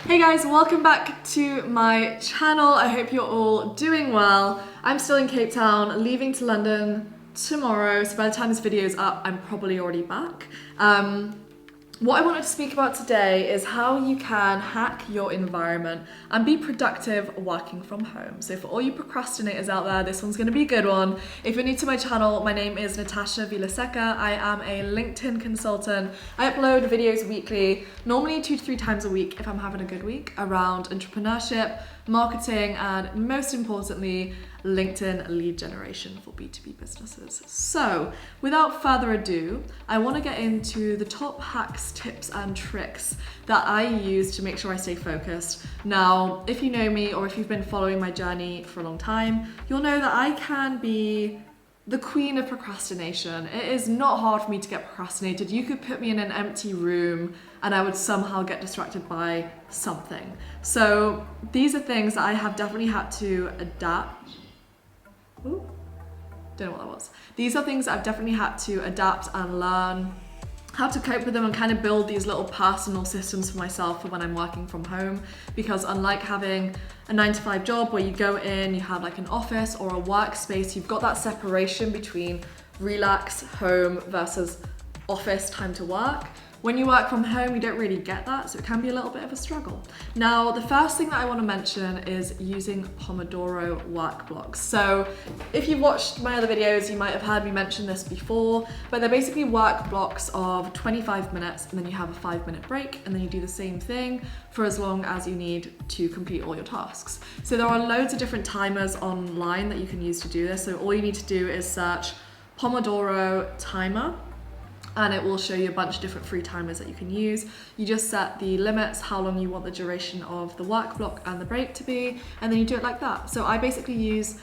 Hey guys, welcome back to my channel. I hope you're all doing well. I'm still in Cape Town, leaving to London tomorrow, so by the time this video is up, I'm probably already back. What I wanted to speak about today is how you can hack your environment and be productive working from home. So for all you procrastinators out there, this one's going to be a good one. If you're new to my channel, my name is Natasha Vilaseca. I am a LinkedIn consultant. I upload videos weekly, normally 2 to 3 times a week if I'm having a good week, around entrepreneurship, marketing, and most importantly, LinkedIn lead generation for B2B businesses. So without further ado, I want to get into the top hacks, tips, and tricks that I use to make sure I stay focused. Now, if you know me or if you've been following my journey for a long time, you'll know that I can be the queen of procrastination. It is not hard for me to get procrastinated. You could put me in an empty room and I would somehow get distracted by something. So these are things that I have definitely had to adapt. Ooh, don't know what that was. These are things that I've definitely had to adapt and learn how to cope with them and kind of build these little personal systems for myself for when I'm working from home. Because unlike having a 9-to-5 job where you go in, you have like an office or a workspace, you've got that separation between relax, home versus office, time to work. When you work from home, you don't really get that, so it can be a little bit of a struggle. Now, the first thing that I want to mention is using Pomodoro work blocks. So if you've watched my other videos, you might have heard me mention this before, but they're basically work blocks of 25 minutes, and then you have a 5-minute break, and then you do the same thing for as long as you need to complete all your tasks. So there are loads of different timers online that you can use to do this. So all you need to do is search Pomodoro timer, and it will show you a bunch of different free timers that you can use. You just set the limits, how long you want the duration of the work block and the break to be, and then you do it like that. So I basically use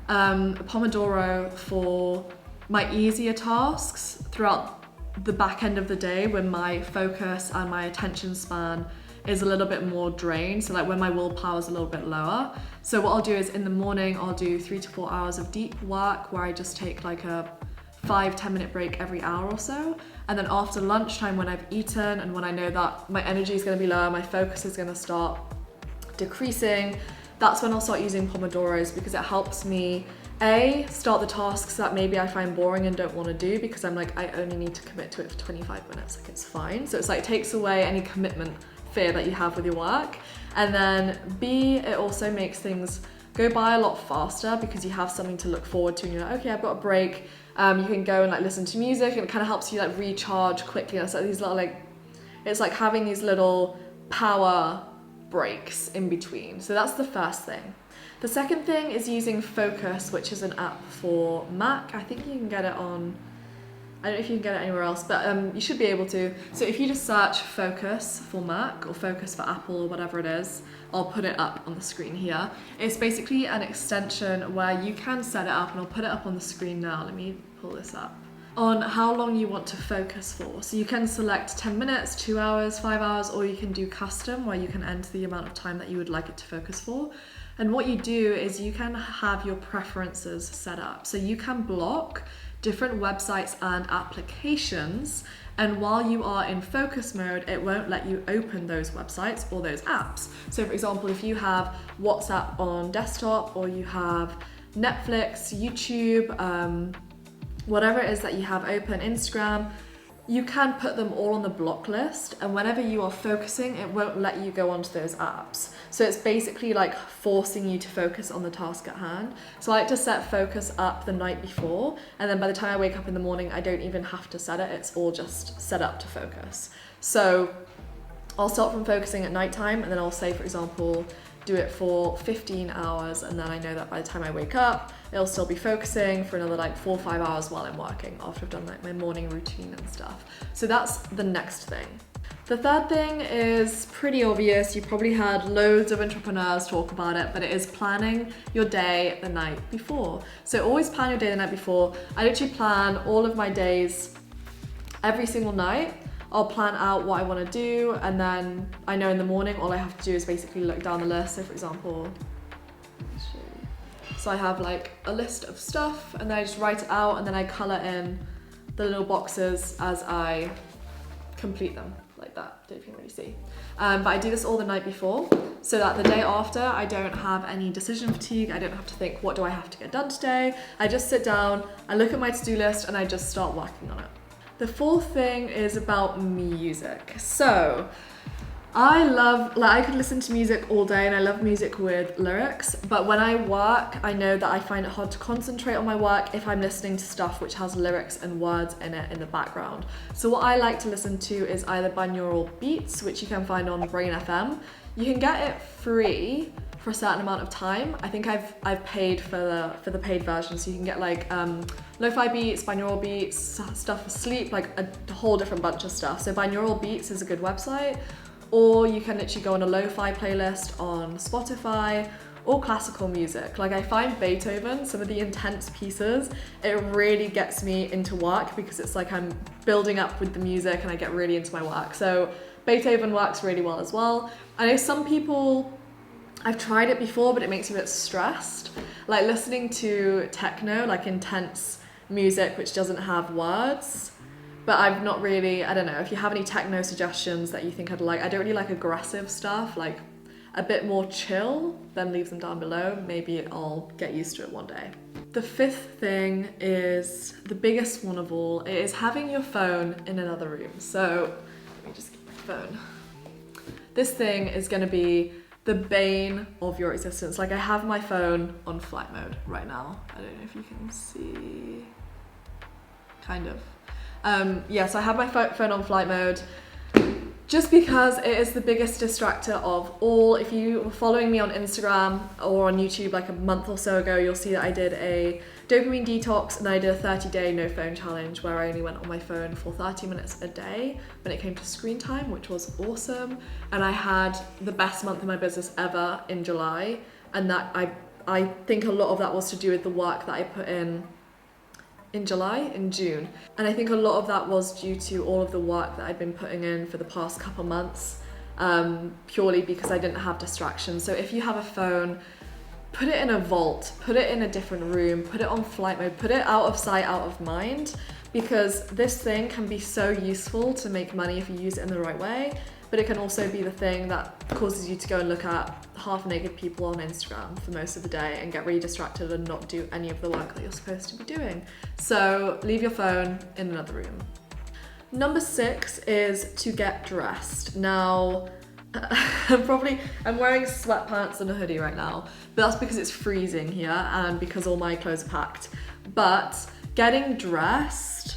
Pomodoro for my easier tasks throughout the back end of the day when my focus and my attention span is a little bit more drained, so like when my willpower is a little bit lower. So what I'll do is in the morning, I'll do 3 to 4 hours of deep work where I just take like a 5-10 minute break every hour or so, and then after lunchtime when I've eaten and when I know that my energy is going to be lower, my focus is going to start decreasing, that's when I'll start using Pomodoros, because it helps me start the tasks that maybe I find boring and don't want to do, because I'm like, I only need to commit to it for 25 minutes, like it's fine. So it's like takes away any commitment fear that you have with your work. And then B, it also makes things go by a lot faster because you have something to look forward to and you're like, okay, I've got a break. You can go and like listen to music, and it kind of helps you like recharge quickly. It's like these little it's like having these little power breaks in between. So that's the first thing. The second thing is using Focus, which is an app for Mac. I think you can get it on, I don't know if you can get it anywhere else, but you should be able to. So if you just search Focus for Mac or Focus for Apple or whatever it is, I'll put it up on the screen here. It's basically an extension where you can set it up, and I'll put it up on the screen now. Let me pull this up. On how long you want to focus for. So you can select 10 minutes, 2 hours, 5 hours, or you can do custom where you can enter the amount of time that you would like it to focus for. And what you do is you can have your preferences set up. So you can block different websites and applications, and while you are in focus mode, it won't let you open those websites or those apps. So for example, if you have WhatsApp on desktop, or you have Netflix, YouTube, whatever it is that you have open, Instagram, you can put them all on the block list, and whenever you are focusing, it won't let you go onto those apps. So it's basically like forcing you to focus on the task at hand. So I like to set focus up the night before, and then by the time I wake up in the morning, I don't even have to set it. It's all just set up to focus. So I'll start from focusing at nighttime, and then I'll say, for example, do it for 15 hours, and then I know that by the time I wake up, it'll still be focusing for another like 4 or 5 hours while I'm working, after I've done like my morning routine and stuff. So that's the next thing. The third thing is pretty obvious. You've probably heard loads of entrepreneurs talk about it, but it is planning your day the night before. So always plan your day the night before. I literally plan all of my days every single night. I'll plan out what I want to do, and then I know in the morning all I have to do is basically look down the list. So for example, so I have like a list of stuff, and then I just write it out, and then I colour in the little boxes as I complete them. like that. Don't know if you can really see. But I do this all the night before, so that the day after I don't have any decision fatigue. I don't have to think, what do I have to get done today? I just sit down, I look at my to-do list, and I just start working on it. The fourth thing is about music. So I could listen to music all day, and I love music with lyrics, but when I work, I know that I find it hard to concentrate on my work if I'm listening to stuff which has lyrics and words in it in the background. So what I like to listen to is either binaural beats, which you can find on Brain FM. You can get it free for a certain amount of time. I think I've paid for the paid version, so you can get like lo-fi beats, binaural beats, stuff for sleep, like a whole different bunch of stuff. So binaural beats is a good website. Or you can literally go on a lo-fi playlist on Spotify, or classical music. Like I find Beethoven, some of the intense pieces, it really gets me into work because it's like I'm building up with the music and I get really into my work. So Beethoven works really well as well. I know some people, I've tried it before, but it makes me a bit stressed. Like listening to techno, like intense music which doesn't have words. But I've not really, I don't know, if you have any techno suggestions that you think I'd like. I don't really like aggressive stuff, like a bit more chill, then leave them down below. Maybe I'll get used to it one day. The fifth thing is the biggest one of all. It is having your phone in another room. So let me just get my phone. This thing is gonna be the bane of your existence. Like I have my phone on flight mode right now. I don't know if you can see, kind of. So I have my phone on flight mode just because it is the biggest distractor of all. If you were following me on Instagram or on YouTube like a month or so ago, you'll see that I did a dopamine detox and I did a 30-day no phone challenge where I only went on my phone for 30 minutes a day when it came to screen time, which was awesome. And I had the best month in my business ever in July. And that I think a lot of that was to do with the work that I put in June. And I think a lot of that was due to all of the work that I'd been putting in for the past couple months, purely because I didn't have distractions. So if you have a phone, put it in a vault, put it in a different room, put it on flight mode, put it out of sight, out of mind, because this thing can be so useful to make money if you use it in the right way. But it can also be the thing that causes you to go and look at half-naked people on Instagram for most of the day and get really distracted and not do any of the work that you're supposed to be doing. So leave your phone in another room. Number 6 is to get dressed. Now, I'm wearing sweatpants and a hoodie right now, but that's because it's freezing here and because all my clothes are packed. But getting dressed,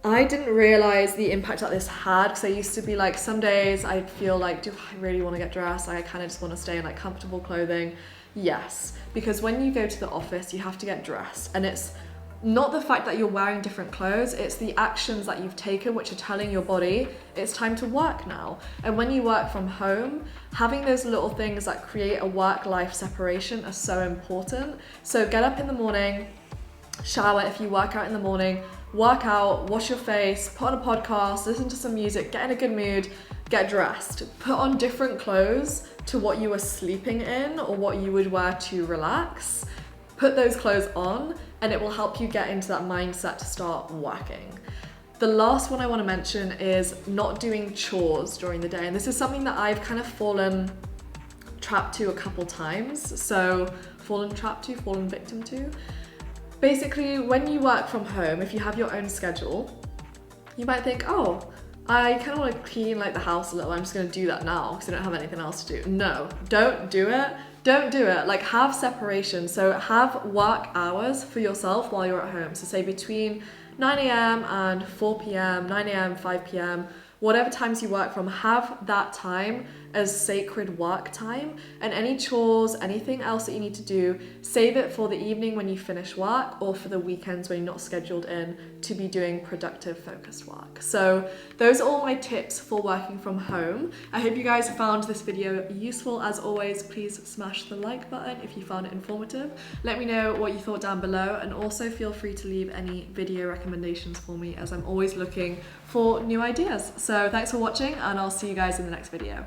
I didn't realize the impact that this had, because I used to be like, some days I'd feel like, do I really want to get dressed? Like I kind of just want to stay in like comfortable clothing. Yes, because when you go to the office, you have to get dressed, and it's not the fact that you're wearing different clothes, it's the actions that you've taken which are telling your body it's time to work now. And when you work from home, having those little things that create a work-life separation are so important. So get up in the morning, shower if you work out in the morning, work out, wash your face, put on a podcast, listen to some music, get in a good mood, get dressed. Put on different clothes to what you were sleeping in or what you would wear to relax. Put those clothes on and it will help you get into that mindset to start working. The last one I want to mention is not doing chores during the day. And this is something that I've kind of fallen trapped to a couple times. So fallen victim to. Basically, when you work from home, if you have your own schedule, you might think, oh, I kind of want to clean like the house a little. I'm just going to do that now because I don't have anything else to do. No, don't do it. Don't do it. Like, have separation. So have work hours for yourself while you're at home. So say between 9 a.m. and 4 p.m., 9 a.m., 5 p.m., whatever times you work from, have that time as sacred work time. And any chores, anything else that you need to do, save it for the evening when you finish work or for the weekends when you're not scheduled in to be doing productive, focused work. So those are all my tips for working from home. I hope you guys found this video useful. As always, please smash the like button if you found it informative. Let me know what you thought down below, and also feel free to leave any video recommendations for me, as I'm always looking for new ideas. So thanks for watching, and I'll see you guys in the next video.